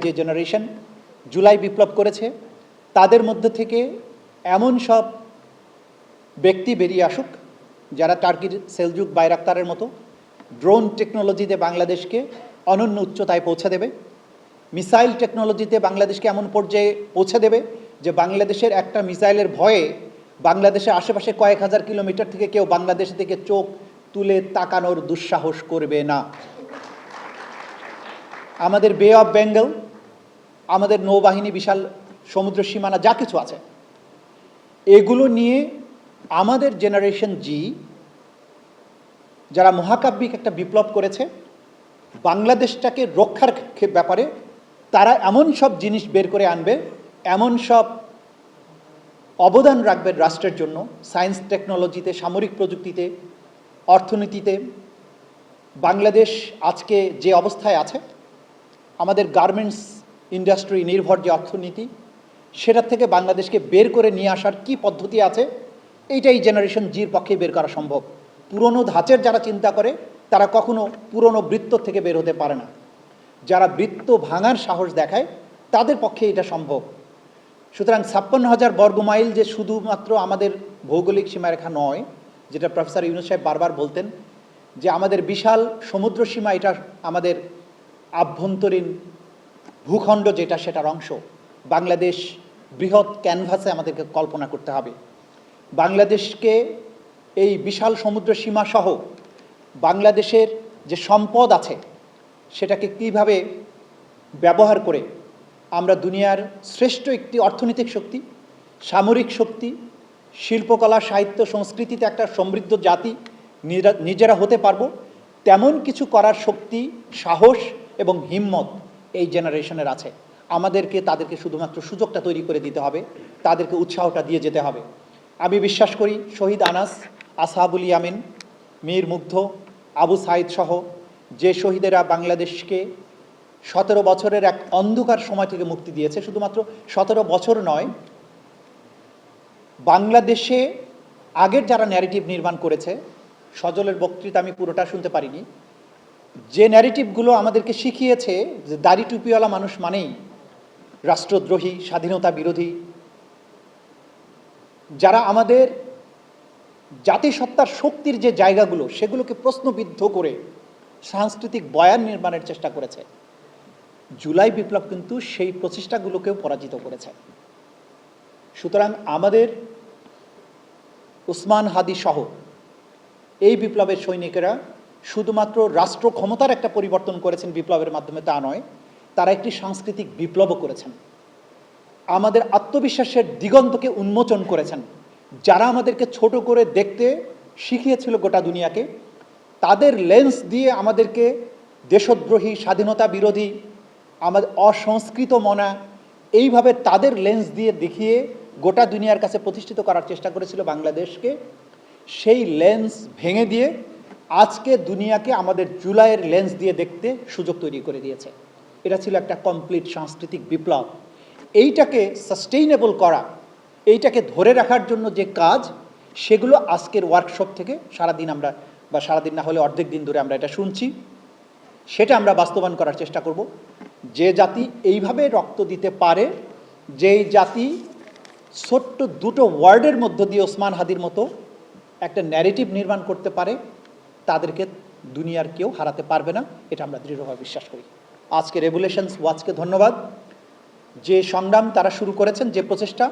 যে জেনারেশন জুলাই বিপ্লব করেছে তাদের মধ্যে থেকে এমন সব ব্যক্তি বেরিয়ে আসুক যারা টার্কির সেলজুক বাইরাক্তারের মতো ড্রোন টেকনোলজিতে বাংলাদেশকে অনন্য উচ্চতায় পৌঁছে দেবে, মিসাইল টেকনোলজিতে বাংলাদেশকে এমন পর্যায়ে পৌঁছে দেবে যে বাংলাদেশের একটা মিসাইলের ভয়ে বাংলাদেশের আশেপাশে কয়েক হাজার কিলোমিটার থেকে কেউ বাংলাদেশ থেকে চোখ তুলে তাকানোর দুঃসাহস করবে না। আমাদের বে অফ বেঙ্গল, আমাদের নৌবাহিনী, বিশাল সমুদ্র সীমানা যা কিছু আছে, এগুলো নিয়ে আমাদের জেনারেশন জি যারা মহাকাব্যিক একটা বিপ্লব করেছে বাংলাদেশটাকে রক্ষার ব্যাপারে, তারা এমন সব জিনিস বের করে আনবে, এমন সব অবদান রাখবে রাষ্ট্রের জন্য, সায়েন্স টেকনোলজিতে, সামরিক প্রযুক্তিতে, অর্থনীতিতে। বাংলাদেশ আজকে যে অবস্থায় আছে, আমাদের গার্মেন্টস ইন্ডাস্ট্রি নির্ভর যে অর্থনীতি, সেটার থেকে বাংলাদেশকে বের করে নিয়ে আসার কি পদ্ধতি আছে, এইটাই জেনারেশন জির পক্ষে বের করা সম্ভব। পুরনো ধাঁচের যারা চিন্তা করে তারা কখনো পুরনো বৃত্ত থেকে বের হতে পারে না। যারা বৃত্ত ভাঙার সাহস দেখায় তাদের পক্ষে এটা সম্ভব। সুতরাং 56,000 বর্গমাইল যে শুধুমাত্র আমাদের ভৌগোলিক সীমারেখা নয়, যেটা প্রফেসর ইউনূস সাহেব বারবার বলতেন যে আমাদের বিশাল সমুদ্র সীমা, এটা আমাদের আভ্যন্তরীণ ভূখণ্ড যেটা, সেটার অংশ। বাংলাদেশ বৃহৎ ক্যানভাসে আমাদেরকে কল্পনা করতে হবে। বাংলাদেশকে এই বিশাল সমুদ্র সীমা সহ বাংলাদেশের যে সম্পদ আছে সেটাকে কিভাবে ব্যবহার করে আমরা দুনিয়ার শ্রেষ্ঠ একটি অর্থনৈতিক শক্তি, সামরিক শক্তি, শিল্পকলা, সাহিত্য, সংস্কৃতিতে একটা সমৃদ্ধ জাতি নিজেরা হতে পারবো, তেমন কিছু করার শক্তি, সাহস এবং হিম্মত এই জেনারেশনের আছে। আমাদেরকে তাদেরকে শুধুমাত্র সুযোগটা তৈরি করে দিতে হবে, তাদেরকে উৎসাহটা দিয়ে যেতে হবে। আমি বিশ্বাস করি শহীদ আনাস, আসহাবুল ইয়ামিন, মীর মুগ্ধ, আবু সাইদ সহ যে শহীদেরা বাংলাদেশকে 17 বছরের এক অন্ধকার সময় থেকে মুক্তি দিয়েছে, শুধুমাত্র 17 বছর নয়, বাংলাদেশে আগের যারা ন্যারেটিভ নির্মাণ করেছে, সজলের বক্তৃতা আমি পুরোটা শুনতে পারিনি, যে ন্যারেটিভগুলো আমাদেরকে শিখিয়েছে যে দাড়ি টুপিওয়ালা মানুষ মানেই রাষ্ট্রদ্রোহী, স্বাধীনতা বিরোধী, যারা আমাদের জাতিসত্তার শক্তির যে জায়গাগুলো সেগুলোকে প্রশ্নবিদ্ধ করে সাংস্কৃতিক বয়ান নির্মাণের চেষ্টা করেছে, জুলাই বিপ্লব কিন্তু সেই প্রচেষ্টাগুলোকেও পরাজিত করেছে। সুতরাং আমাদের ওসমান হাদি সহ এই বিপ্লবের সৈনিকেরা শুধুমাত্র রাষ্ট্র ক্ষমতার একটা পরিবর্তন করেছেন বিপ্লবের মাধ্যমে তা নয়, তারা একটি সাংস্কৃতিক বিপ্লবও করেছেন। আমাদের আত্মবিশ্বাসের দিগন্তকে উন্মোচন করেছেন। যারা আমাদেরকে ছোট করে দেখতে শিখিয়েছিল গোটা দুনিয়াকে, তাদের লেন্স দিয়ে আমাদেরকে দেশদ্রোহী, স্বাধীনতা বিরোধী, আমাদের অসংস্কৃত মনা, এইভাবে তাদের লেন্স দিয়ে দেখিয়ে গোটা দুনিয়ার কাছে প্রতিষ্ঠিত করার চেষ্টা করেছিল বাংলাদেশকে। সেই লেন্স ভেঙে দিয়ে আজকে দুনিয়াকে আমাদের জুলাইয়ের লেন্স দিয়ে দেখতে সুযোগ তৈরি করে দিয়েছে। এটা ছিল একটা কমপ্লিট সাংস্কৃতিক বিপ্লব। এইটাকে সাস্টেইনেবল করা, এইটাকে ধরে রাখার জন্য যে কাজ, সেগুলো আজকের ওয়ার্কশপ থেকে সারাদিন আমরা, বা সারাদিন না হলে অর্ধেক দিন ধরে আমরা এটা শুনছি, সেটা আমরা বাস্তবায়ন করার চেষ্টা করব। যে জাতি এইভাবে রক্ত দিতে পারে, যেই জাতি ছোট্ট দুটো ওয়ার্ডের মধ্য দিয়ে ওসমান হাদির মতো একটা ন্যারেটিভ নির্মাণ করতে পারে, তাদেরকে দুনিয়ার কেউ হারাতে পারবে না, এটা আমরা দৃঢ়ভাবে বিশ্বাস করি। আজকে রেভুলেশনস ওয়াচকে ধন্যবাদ। যে সংগ্রাম তারা শুরু করেছেন, যে প্রচেষ্টা,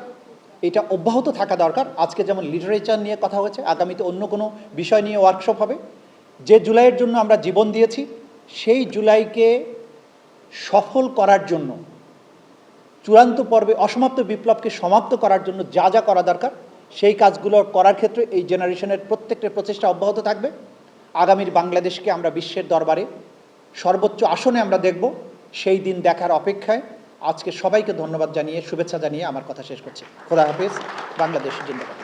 এটা অব্যাহত থাকা দরকার। আজকে যেমন লিটারেচার নিয়ে কথা হয়েছে, আগামীতে অন্য কোনো বিষয় নিয়ে ওয়ার্কশপ হবে। যে জুলাইয়ের জন্য আমরা জীবন দিয়েছি, সেই জুলাইকে সফল করার জন্য, চূড়ান্ত পর্বে অসমাপ্ত বিপ্লবকে সমাপ্ত করার জন্য যা যা করা দরকার, সেই কাজগুলো করার ক্ষেত্রে এই জেনারেশনের প্রত্যেকটা প্রচেষ্টা অব্যাহত থাকবে। আগামীর বাংলাদেশকে আমরা বিশ্বের দরবারে সর্বোচ্চ আসনে আমরা দেখব, সেই দিন দেখার অপেক্ষায় আজকে সবাইকে ধন্যবাদ জানিয়ে, শুভেচ্ছা জানিয়ে আমার কথা শেষ করছি। খোদা হাফেজ। বাংলাদেশ জিন্দাবাদ।